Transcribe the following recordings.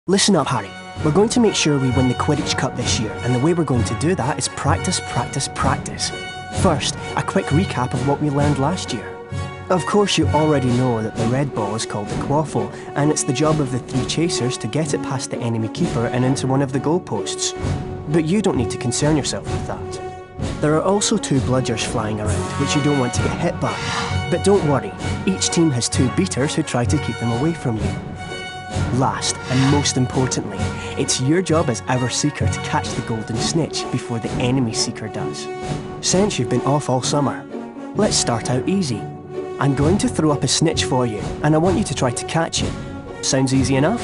Listen up, Harry. We're going to make sure we win the Quidditch Cup this year, and the way we're going to do that is practice, practice, practice. First, a quick recap of what we learned last year. Of course, you already know that the red ball is called the quaffle, and it's the job of the 3 chasers to get it past the enemy keeper and into one of the goalposts. But you don't need to concern yourself with that. There are also 2 bludgers flying around, which you don't want to get hit by. But don't worry, each team has 2 beaters who try to keep them away from you. Last, and most importantly, it's your job as our Seeker to catch the golden snitch before the enemy Seeker does. Since you've been off all summer, let's start out easy. I'm going to throw up a snitch for you, and I want you to try to catch it. Sounds easy enough?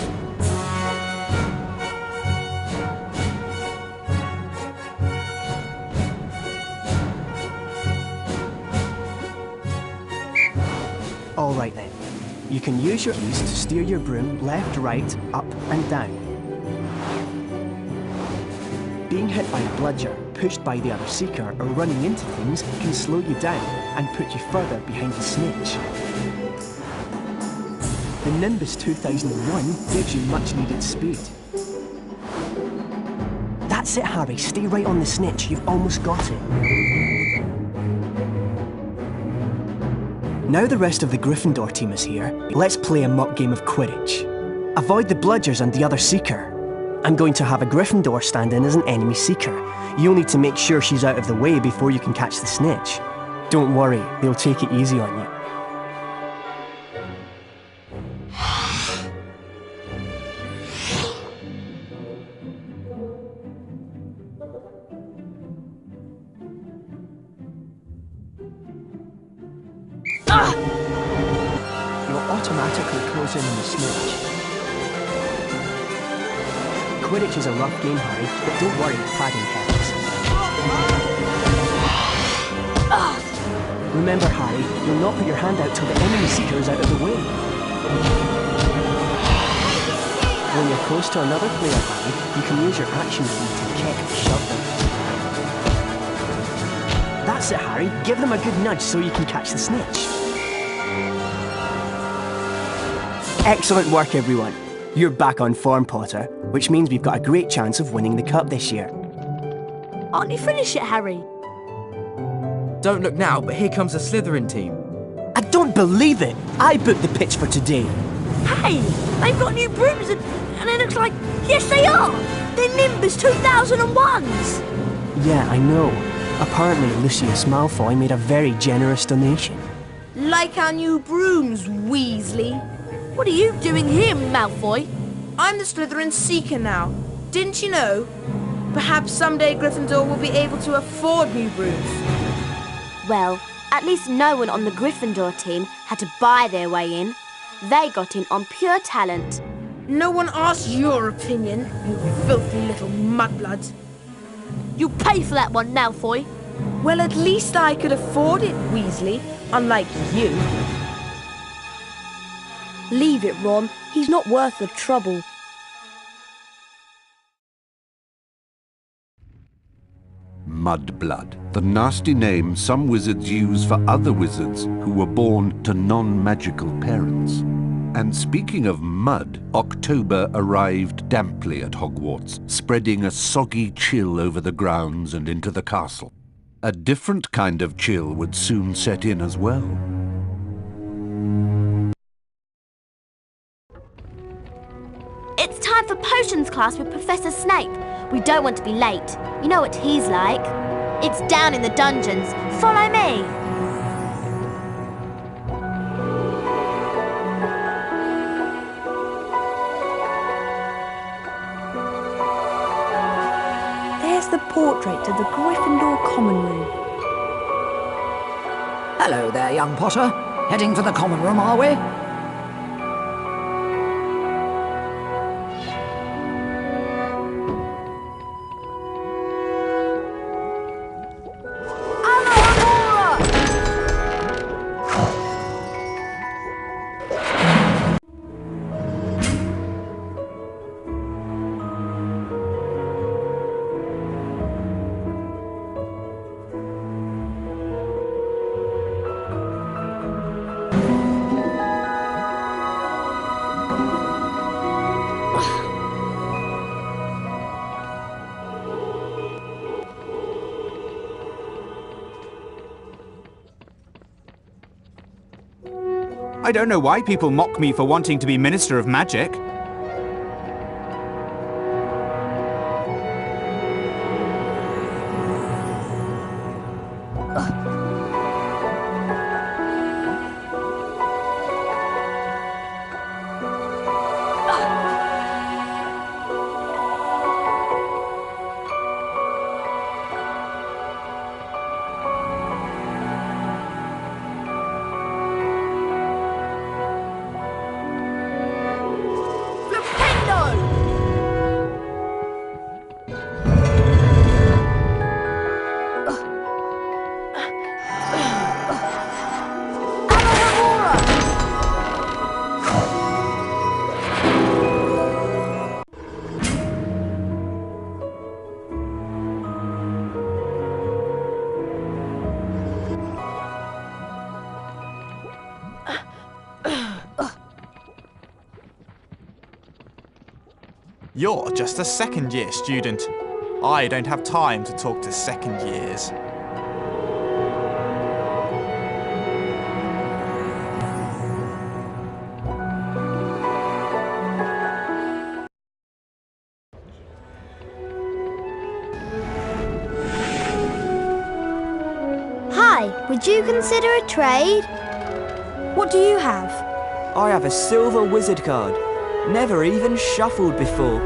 Alright then. You can use your ease to steer your broom left, right, up and down. Being hit by a bludger, pushed by the other Seeker, or running into things can slow you down and put you further behind the snitch. The Nimbus 2001 gives you much needed speed. That's it, Harry. Stay right on the snitch. You've almost got it. Now the rest of the Gryffindor team is here, let's play a mock game of Quidditch. Avoid the bludgers and the other Seeker. I'm going to have a Gryffindor stand in as an enemy Seeker. You'll need to make sure she's out of the way before you can catch the snitch. Don't worry, they'll take it easy on you. You'll automatically close in on the snitch. Quidditch is a rough game, Harry, but don't worry, padding helps. Remember, Harry, you'll not put your hand out till the enemy Seeker is out of the way. When you're close to another player, Harry, you can use your action key to kick or shove them. That's it, Harry. Give them a good nudge so you can catch the snitch. Excellent work, everyone. You're back on form, Potter, which means we've got a great chance of winning the cup this year. Aren't you finished yet, Harry? Don't look now, but here comes the Slytherin team. I don't believe it! I booked the pitch for today. Hey, they've got new brooms and it looks like, yes they are! They're Nimbus 2001s! Yeah, I know. Apparently Lucius Malfoy made a very generous donation. Like our new brooms, Weasley. What are you doing here, Malfoy? I'm the Slytherin Seeker now. Didn't you know? Perhaps someday Gryffindor will be able to afford new brooms. Well, at least no one on the Gryffindor team had to buy their way in. They got in on pure talent. No one asked your opinion, you filthy little mudbloods. You pay for that one, Malfoy. Well, at least I could afford it, Weasley, unlike you. Leave it, Ron. He's not worth the trouble. Mudblood, the nasty name some wizards use for other wizards who were born to non-magical parents. And speaking of mud, October arrived damply at Hogwarts, spreading a soggy chill over the grounds and into the castle. A different kind of chill would soon set in as well. It's time for potions class with Professor Snape. We don't want to be late. You know what he's like. It's down in the dungeons. Follow me. There's the portrait of the Gryffindor common room. Hello there, young Potter. Heading for the common room, are we? I don't know why people mock me for wanting to be Minister of Magic. You're just a second-year student. I don't have time to talk to second years. Hi, would you consider a trade? What do you have? I have a silver wizard card. Never even shuffled before.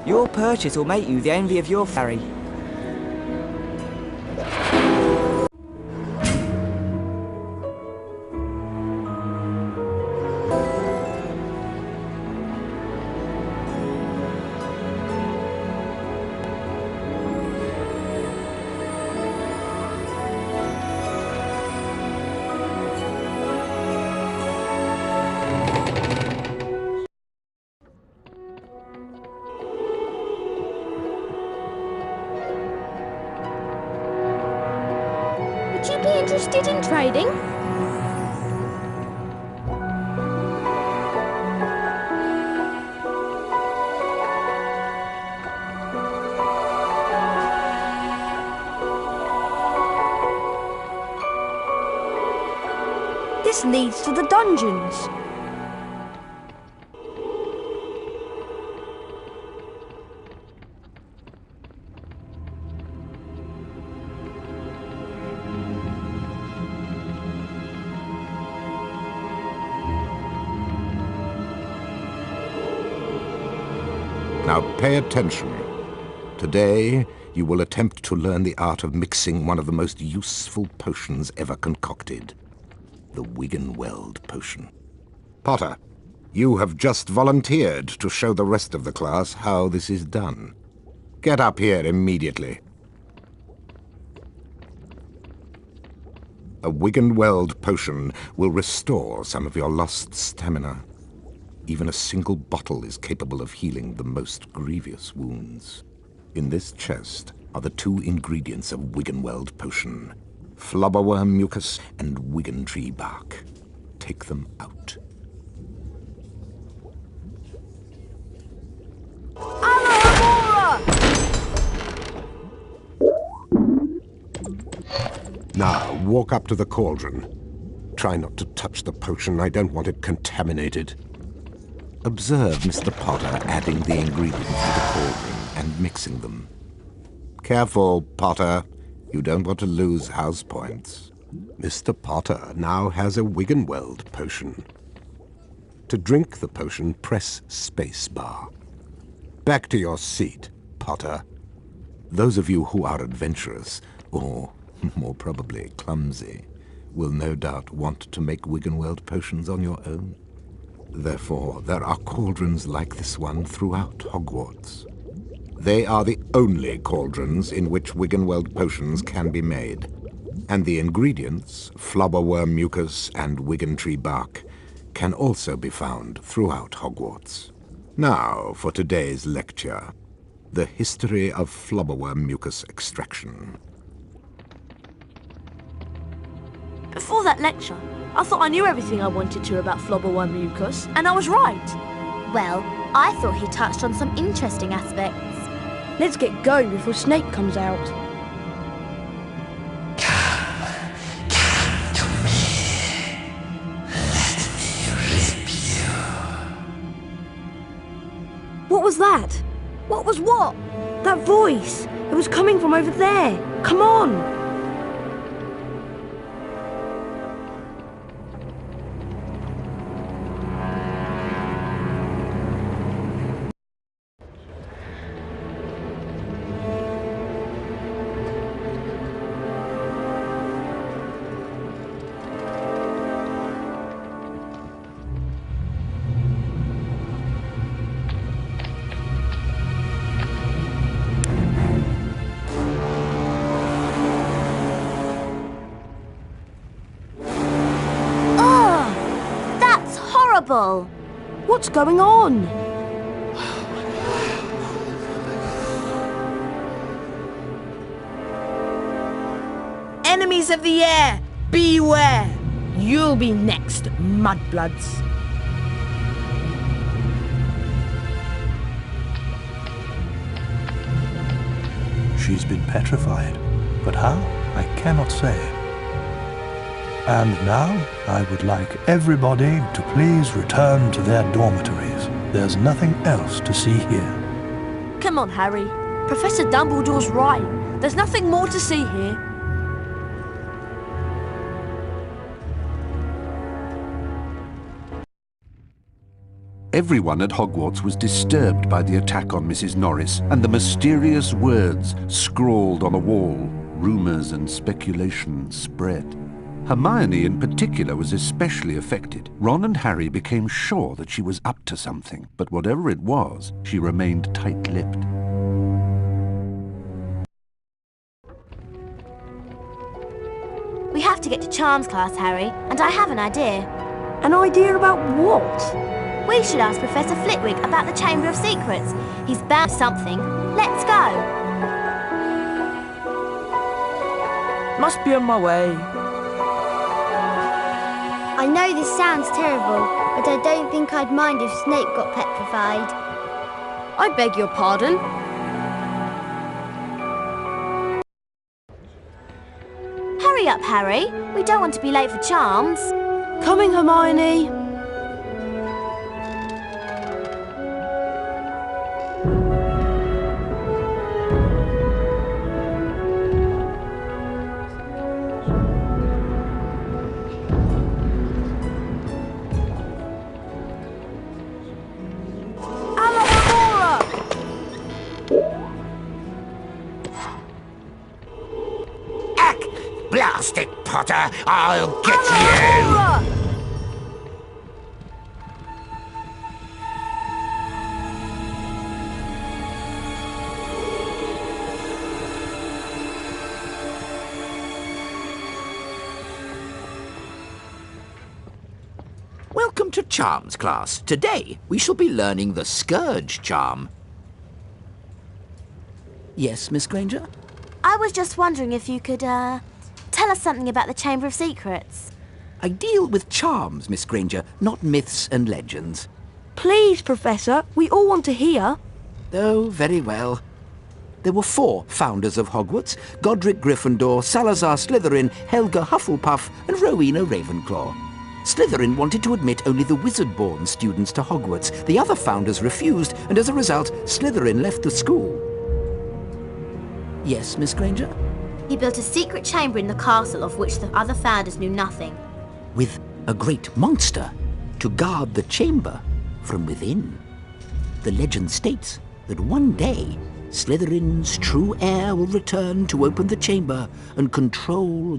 Your purchase will make you the envy of your fairy. Would you be interested in trading? This leads to the dungeons. Now pay attention. Today, you will attempt to learn the art of mixing one of the most useful potions ever concocted. The Wiggenweld potion. Potter, you have just volunteered to show the rest of the class how this is done. Get up here immediately. A Wiggenweld potion will restore some of your lost stamina. Even a single bottle is capable of healing the most grievous wounds. In this chest are the 2 ingredients of Wiggenweld potion: flobberworm mucus and wiggentree bark. Take them out. Now, walk up to the cauldron. Try not to touch the potion. I don't want it contaminated. Observe Mr. Potter adding the ingredients to the cauldron and mixing them. Careful, Potter. You don't want to lose house points. Mr. Potter now has a Wiggenweld potion. To drink the potion, press spacebar. Back to your seat, Potter. Those of you who are adventurous, or more probably clumsy, will no doubt want to make Wiggenweld potions on your own. Therefore, there are cauldrons like this one throughout Hogwarts. They are the only cauldrons in which Wiggenweld potions can be made, and the ingredients, flobberworm mucus and wiggentree bark, can also be found throughout Hogwarts. Now for today's lecture, the history of flobberworm mucus extraction. Before that lecture, I thought I knew everything I wanted to about flobberworm mucus, and I was right. Well, I thought he touched on some interesting aspects. Let's get going before Snape comes out. was that? What was what? That voice. It was coming from over there. Come on. What's going on? Enemies of the air, beware! You'll be next, mudbloods. She's been petrified, but how? I cannot say. And now, I would like everybody to please return to their dormitories. There's nothing else to see here. Come on, Harry. Professor Dumbledore's right. There's nothing more to see here. Everyone at Hogwarts was disturbed by the attack on Mrs. Norris and the mysterious words scrawled on a wall. Rumours and speculation spread. Hermione in particular was especially affected. Ron and Harry became sure that she was up to something, but whatever it was, she remained tight-lipped. We have to get to Charms class, Harry, and I have an idea. An idea about what? We should ask Professor Flitwick about the Chamber of Secrets. He's bound to something. Let's go. Must be on my way. I know this sounds terrible, but I don't think I'd mind if Snape got petrified. I beg your pardon? Hurry up, Harry. We don't want to be late for Charms. Coming, Hermione. Blast it, Potter! I'll get you! Welcome to Charms class. Today, we shall be learning the Scourge charm. Yes, Miss Granger? I was just wondering if you could, tell us something about the Chamber of Secrets. I deal with charms, Miss Granger, not myths and legends. Please, Professor, we all want to hear. Oh, very well. There were 4 founders of Hogwarts: Godric Gryffindor, Salazar Slytherin, Helga Hufflepuff, and Rowena Ravenclaw. Slytherin wanted to admit only the wizard-born students to Hogwarts. The other founders refused, and as a result, Slytherin left the school. Yes, Miss Granger? He built a secret chamber in the castle of which the other founders knew nothing. With a great monster to guard the chamber from within. The legend states that one day, Slytherin's true heir will return to open the chamber and control